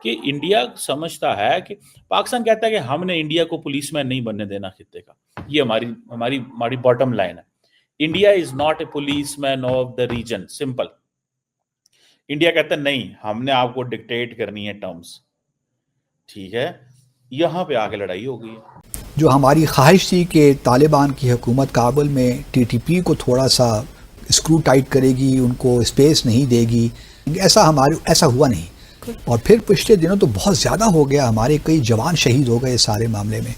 कि इंडिया समझता है कि पाकिस्तान कहता है कि हमने इंडिया को पुलिसमैन नहीं बनने देना खित्ते का। ये हमारी हमारी हमारी बॉटम लाइन है। India is not a policeman of the region, simple. India कहता है नहीं, हमने आपको डिक्टेट करनी है टर्म्स। ठीक है, यहां पे आके लड़ाई हो गई है। जो हमारी ख्वाहिश थी कि तालिबान की हुकूमत काबुल में टीटीपी को थोड़ा सा स्क्रू टाइट करेगी, उनको स्पेस नहीं देगी, ऐसा हुआ नहीं। और फिर पिछले दिनों तो बहुत ज़्यादा हो गया, हमारे कई जवान शहीद हो गए सारे मामले में।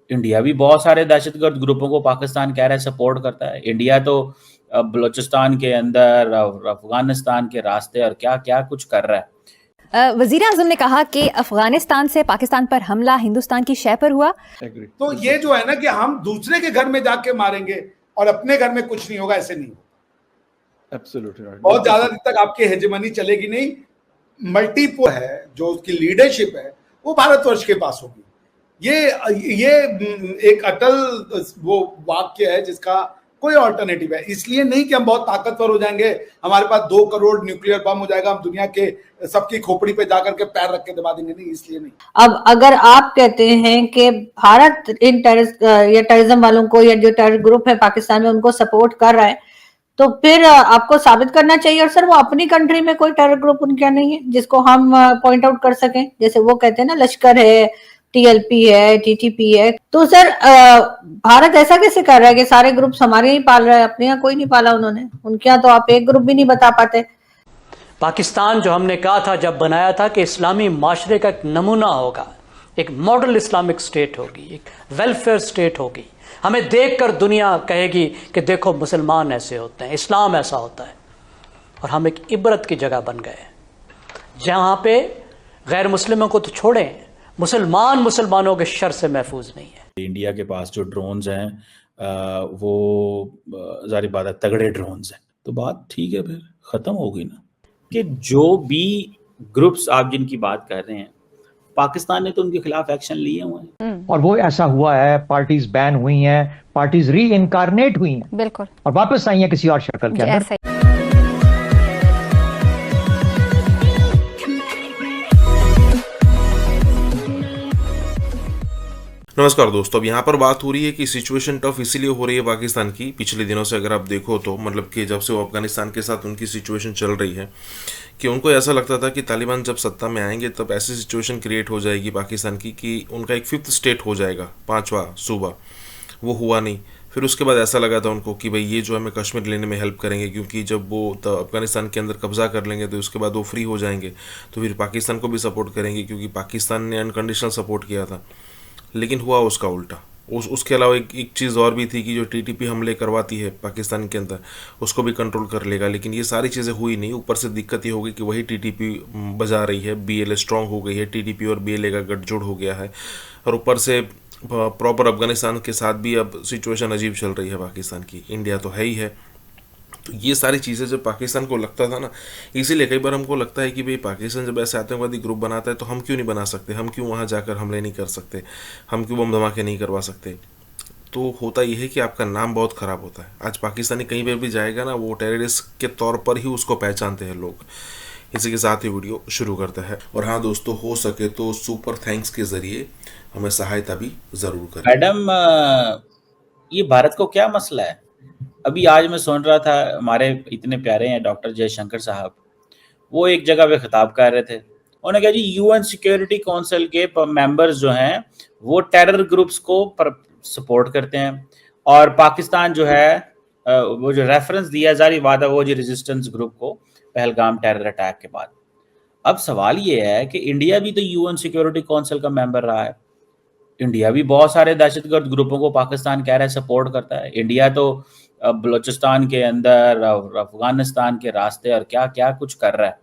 इंडिया भी बहुत सारे दहशतगर्द ग्रुपों को पाकिस्तान कह रहा है सपोर्ट करता है। इंडिया तो बलूचिस्तान के अंदर, अफगानिस्तान के रास्ते और क्या क्या कुछ कर रहा है। वजीर आजम ने कहा कि अफगानिस्तान से पाकिस्तान पर हमला हिंदुस्तान की शय पर हुआ। तो ये जो है ना कि हम दूसरे के घर में जाके मारेंगे और अपने घर में कुछ नहीं होगा, ऐसे नहीं होगा। एब्सोल्युटली बहुत ज्यादा दिन तक आपकी हेजेमनी चलेगी नहीं। मल्टीपोल है जो उसकी लीडरशिप है वो भारतवर्ष के पास होगी। ये एक अटल वो वाक्य है जिसका कोई ऑल्टरनेटिव है। इसलिए नहीं कि हम बहुत ताकतवर हो जाएंगे, हमारे पास 2 करोड़ न्यूक्लियर बम हो जाएगा, हम दुनिया के सबकी खोपड़ी पे जाकर के पैर रख के दबा देंगे, नहीं, इसलिए नहीं। अब अगर आप कहते हैं कि भारत इन टेररिज्म वालों को या जो टेरर ग्रुप है पाकिस्तान में उनको सपोर्ट कर रहा है, तो फिर आपको साबित करना चाहिए। और सर वो अपनी कंट्री में कोई टेरर ग्रुप उनका नहीं है जिसको हम पॉइंट आउट कर सकें। जैसे वो कहते हैं ना लश्कर है, टीएलपी है, टीटीपी है। तो सर भारत ऐसा कैसे कर रहा है कि सारे ग्रुप्स हमारे ही पाल रहा है, अपने यहाँ कोई नहीं पाला उन्होंने? उनके यहाँ तो आप एक ग्रुप भी नहीं बता पाते। पाकिस्तान जो हमने कहा था जब बनाया था कि इस्लामी माशरे का एक नमूना होगा, एक मॉडल इस्लामिक स्टेट होगी, एक वेलफेयर स्टेट होगी। हमें देखकर दुनिया कहेगी कि देखो मुसलमान ऐसे होते हैं, इस्लाम ऐसा होता है। और हम एक इबरत की जगह बन गए जहां पे गैर मुस्लिमों को तो छोड़ें, मुसलमानों के शर से महफूज नहीं है। इंडिया के पास जो ड्रोन्स हैं वो जारी बात है तगड़े ड्रोन्स हैं, तो बात ठीक है, फिर खत्म हो गई ना। कि जो भी ग्रुप्स आप जिनकी बात कर रहे हैं, पाकिस्तान ने तो उनके खिलाफ एक्शन लिए हुए हैं और वो ऐसा हुआ है, पार्टीज बैन हुई हैं, पार्टीज री इनकारनेट हुई हैं, बिल्कुल, और वापस आई हैं किसी और शक्ल के अंदर। नमस्कार दोस्तों, अब यहाँ पर बात हो रही है कि सिचुएशन टफ इसीलिए हो रही है पाकिस्तान की। पिछले दिनों से अगर आप देखो तो मतलब कि जब से वो अफगानिस्तान के साथ उनकी सिचुएशन चल रही है कि उनको ऐसा लगता था कि तालिबान जब सत्ता में आएंगे तब ऐसी सिचुएशन क्रिएट हो जाएगी पाकिस्तान की कि उनका एक 5th स्टेट हो जाएगा, 5वां सूबा। वो हुआ नहीं। फिर उसके बाद ऐसा लगा था उनको कि भाई ये जो हमें कश्मीर लेने में हेल्प करेंगे, क्योंकि जब वो अफगानिस्तान के अंदर कब्जा कर लेंगे तो उसके बाद वो फ्री हो जाएंगे, तो फिर पाकिस्तान को भी सपोर्ट करेंगे, क्योंकि पाकिस्तान ने अनकंडीशनल सपोर्ट किया था। लेकिन हुआ उसका उल्टा। उसके अलावा एक चीज़ और भी थी कि जो टीटीपी हमले करवाती है पाकिस्तान के अंदर, उसको भी कंट्रोल कर लेगा। लेकिन ये सारी चीज़ें हुई नहीं। ऊपर से दिक्कत ये हो गई कि वही टीटीपी बजा रही है, बीएलए स्ट्रांग हो गई है, टीटीपी और बीएलए का गठजोड़ हो गया है, और ऊपर से प्रॉपर अफगानिस्तान के साथ भी अब सिचुएशन अजीब चल रही है पाकिस्तान की। इंडिया तो है ही है। तो ये सारी चीज़ें जब पाकिस्तान को लगता था ना, इसीलिए कई बार हमको लगता है कि भाई पाकिस्तान जब ऐसे आतंकवादी ग्रुप बनाता है तो हम क्यों नहीं बना सकते, हम क्यों वहाँ जाकर हमले नहीं कर सकते, हम क्यों बम धमाके नहीं करवा सकते। तो होता यह है कि आपका नाम बहुत ख़राब होता है। आज पाकिस्तानी कहीं पर भी जाएगा ना, वो टेररिस्ट के तौर पर ही उसको पहचानते हैं लोग। इसी के साथ ही वीडियो शुरू करता है। और हाँ दोस्तों, हो सके तो सुपर थैंक्स के ज़रिए हमें सहायता भी ज़रूर करें। मैडम, ये भारत को क्या मसला है? अभी आज मैं सुन रहा था, हमारे इतने प्यारे हैं डॉक्टर जयशंकर साहब, वो एक जगह पे खिताब कर रहे थे। उन्होंने कहा जी यूएन सिक्योरिटी काउंसिल के मेंबर्स जो हैं वो टेरर ग्रुप्स को सपोर्ट करते हैं, और पाकिस्तान जो है वो जो रेफरेंस दिया जारी बात है वो जी रेजिस्टेंस ग्रुप को पहलगाम टेरर अटैक के बाद। अब सवाल ये है कि इंडिया भी तो यूएन सिक्योरिटी काउंसिल का मेंबर रहा है। इंडिया भी बहुत सारे दहशतगर्द ग्रुपों को पाकिस्तान कह रहा है सपोर्ट करता है। इंडिया तो बलूचिस्तान के अंदर, अफगानिस्तान के रास्ते और क्या क्या कुछ कर रहा है।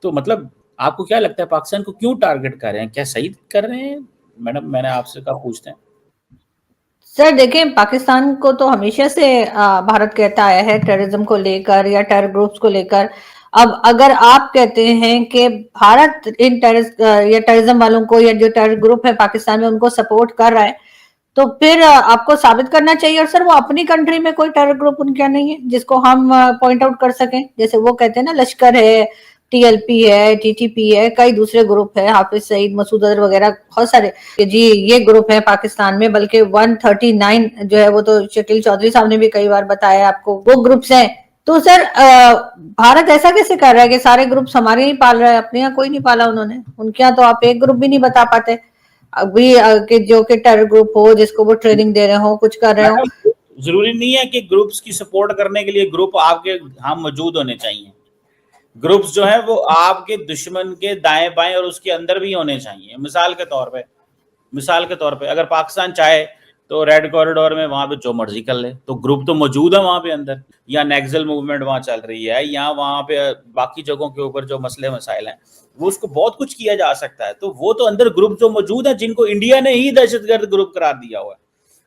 तो मतलब आपको क्या लगता है पाकिस्तान को क्यों टारगेट कर रहे हैं? क्या सही कर रहे हैं? मैडम, मैंने आपसे कहा पूछते हैं। सर देखें, पाकिस्तान को तो हमेशा से भारत कहता आया है टेररिज्म को लेकर या टेरर ग्रुप्स को लेकर। अब अगर आप कहते हैं कि भारत इन टेररिज्म वालों को या जो टेरर ग्रुप है पाकिस्तान में उनको सपोर्ट कर रहा है, तो फिर आपको साबित करना चाहिए। और सर वो अपनी कंट्री में कोई टेरर ग्रुप उनका नहीं है जिसको हम पॉइंट आउट कर सकें। जैसे वो कहते हैं ना लश्कर है, TLP है, TTP है, कई दूसरे ग्रुप है, हाफिज सईद, मसूद अजहर वगैरह बहुत सारे कि जी ये ग्रुप है पाकिस्तान में, बल्कि 139 जो है वो तो शकील चौधरी साहब ने भी कई बार बताया आपको, वो ग्रुप्स हैं। तो सर भारत ऐसा कैसे कर रहा है कि सारे ग्रुप्स हमारे ही पाल रहा है, अपने यहाँ कोई नहीं पाला उन्होंने? उनके यहाँ तो आप एक ग्रुप भी नहीं बता पाते अभी कि जो कि टेरर ग्रुप हो, जिसको वो ट्रेनिंग दे रहे हो, कुछ कर रहे हो। जरूरी नहीं है कि ग्रुप्स की सपोर्ट करने के लिए ग्रुप आपके यहाँ मौजूद होने चाहिए। ग्रुप्स जो है वो आपके दुश्मन के दाएं बाएं और उसके अंदर भी होने चाहिए। मिसाल के तौर पे अगर पाकिस्तान चाहे तो रेड कॉरिडोर में वहां पे जो मर्जी कर ले, तो ग्रुप तो मौजूद है वहां पे अंदर, या नेक्सल मूवमेंट वहां चल रही है, या वहां पे बाकी जगहों के ऊपर जो मसले मसाइल हैं वो उसको बहुत कुछ किया जा सकता है। तो वो तो अंदर ग्रुप जो मौजूद है जिनको इंडिया ने ही दहशतगर्द ग्रुप करार दिया हुआ है।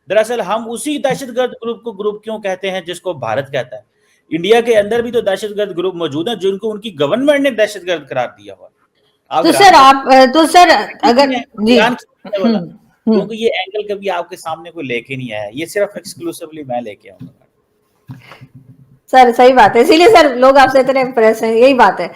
दरअसल हम उसी दहशतगर्द ग्रुप को ग्रुप क्यों कहते हैं जिसको भारत कहता है? इंडिया के अंदर भी तो दहशतगर्द ग्रुप मौजूद है जिनको उनकी गवर्नमेंट ने दहशतगर्द करार दिया हुआ। तो सर अगर जी क्योंकि ये एंगल कभी आपके सामने कोई लेके नहीं आया, ये सिर्फ एक्सक्लूसिवली मैं लेके आऊंगा। सर सही बात है, इसीलिए सर लोग आपसे इतने इम्प्रेस हैं, यही बात है।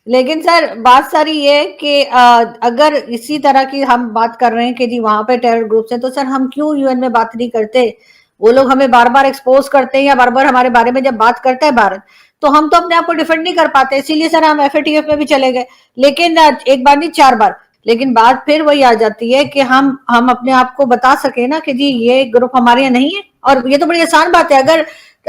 लेकिन सर बात सारी ये कि अगर इसी तरह की हम बात कर रहे हैं कि जी वहां पे टेरर ग्रुप्स हैं, तो सर हम क्यों UN में बात नहीं करते? वो लोग हमें बार बार एक्सपोज करते हैं या बार बार हमारे बारे में जब बात करता है भारत, तो हम तो अपने आप को डिफेंड नहीं कर पाते, इसीलिए सर हम FATF में भी चले गए, लेकिन एक बार नहीं 4 बार। लेकिन बात फिर वही आ जाती है कि हम अपने आप को बता सके ना कि जी ये ग्रुप हमारे यहाँ नहीं है। और ये तो बड़ी आसान बात है, अगर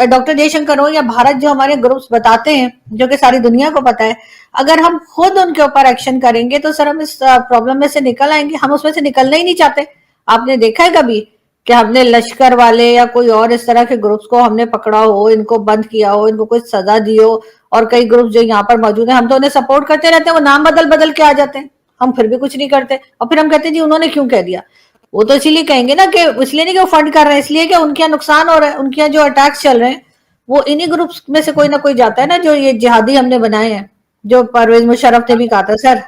डॉक्टर जयशंकर हो या भारत जो हमारे ग्रुप्स बताते हैं जो कि सारी दुनिया को पता है, अगर हम खुद उनके ऊपर एक्शन करेंगे तो सर हम इस प्रॉब्लम में से निकल आएंगे। हम उसमें से निकलना ही नहीं चाहते। आपने देखा है कभी कि हमने लश्कर वाले या कोई और इस तरह के ग्रुप्स को हमने पकड़ा हो, इनको बंद किया हो, इनको कोई सजा दी हो? और कई ग्रुप्स जो यहाँ पर मौजूद है हम तो उन्हें सपोर्ट करते रहते हैं, वो नाम बदल के आ जाते हैं, हम फिर भी कुछ नहीं करते। और फिर हम कहते हैं जी उन्होंने क्यों कह दिया। वो तो इसीलिए कहेंगे ना कि इसलिए नहीं कि वो फंड कर रहे हैं, इसलिए कि उनके यहाँ नुकसान हो रहा है, उनके यहाँ जो अटैक्स चल रहे हैं वो इन्हीं ग्रुप्स में से कोई ना कोई जाता है ना, जो ये जिहादी हमने बनाए हैं, जो परवेज मुशर्रफ ने भी कहा था सर,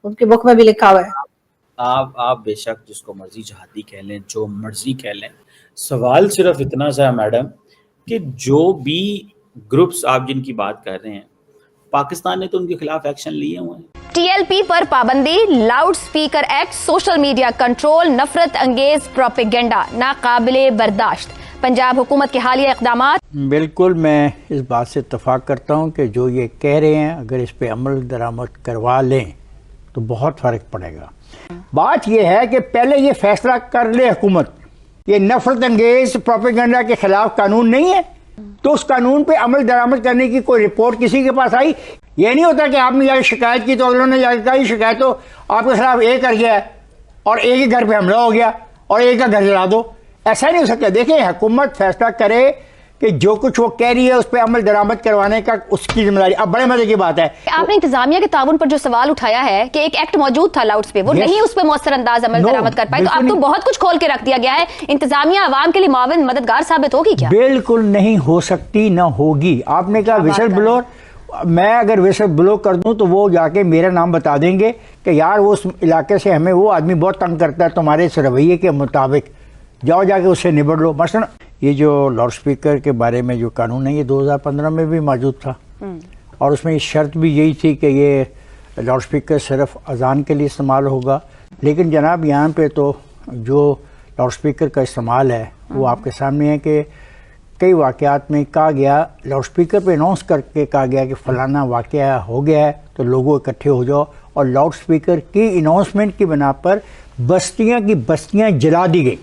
उनकी बुक में भी लिखा हुआ है। आप बेशक जिसको मर्जी जिहादी कह लें, जो मर्जी कह लें, सवाल सिर्फ इतना सा है मैडम कि जो भी ग्रुप्स आप जिनकी बात कर रहे हैं, पाकिस्तान ने तो उनके खिलाफ एक्शन लिए हुए हैं। TLP पर पाबंदी, loud speaker act, social media control, नफरत अंगेज प्रोपेगेंडा नाकाबिले बर्दाश्त, पंजाब हुकूमत के हालिया इक़दामात। बिल्कुल मैं इस बात से इत्तफाक करता हूँ कि जो ये कह रहे हैं अगर इस पे अमल दरामद करवा लें तो बहुत फ़र्क पड़ेगा। बात यह है कि पहले ये फैसला कर ले हुकूमत, ये नफरत अंगेज प्रोपेगेंडा के खिलाफ कानून नहीं है, तो उस कानून पे अमल दरामद करने की कोई रिपोर्ट किसी के पास आई? ये नहीं होता कि आपने जाकर शिकायत की तो अगलों ने जाकर कहा शिकायत तो आपके खिलाफ एक कर गया और एक ही घर पे हमला हो गया और एक का घर जला दो। ऐसा नहीं हो सकता। देखिए हुकूमत फैसला करे कि जो कुछ वो कह रही है उस पर अमल दरामद करवाने का उसकी जिम्मेदारी। अब बड़े मजे की बात है, आपने इंतजामिया के ताउन पर जो सवाल उठाया है कि एक एक्ट मौजूद था लाउड पे, वो नहीं उस पर मौसर अंदाज अमल दरामद कर पाए, तो अब तो बहुत कुछ खोल के रख दिया गया है। इंतजामिया आवाम के लिए मावन मददगार साबित होगी क्या? बिल्कुल नहीं हो सकती, ना होगी। आपने कहा विसल ब्लोअर, मैं अगर विसल ब्लो कर दूं तो वो जाके मेरा नाम बता देंगे कि यार वो उस इलाके से हमें वो आदमी बहुत तंग करता है, तुम्हारे इस रवैये के मुताबिक जाओ जाके उससे निबट लो। मसलन ये जो लाउड स्पीकर के बारे में जो कानून है ये 2015 में भी मौजूद था और उसमें ये शर्त भी यही थी कि ये लाउड स्पीकर सिर्फ अजान के लिए इस्तेमाल होगा। लेकिन जनाब यहाँ पे तो जो लाउड स्पीकर का इस्तेमाल है वो आपके सामने है कि कई वाक़यात में कहा गया, लाउड स्पीकर पे अनाउंस करके कहा गया कि फ़लाना वाक़या हो गया है तो लोगों इकट्ठे हो जाओ, और लाउड स्पीकर की अनाउंसमेंट की बिना पर बस्तियाँ की बस्तियाँ जला दी गई।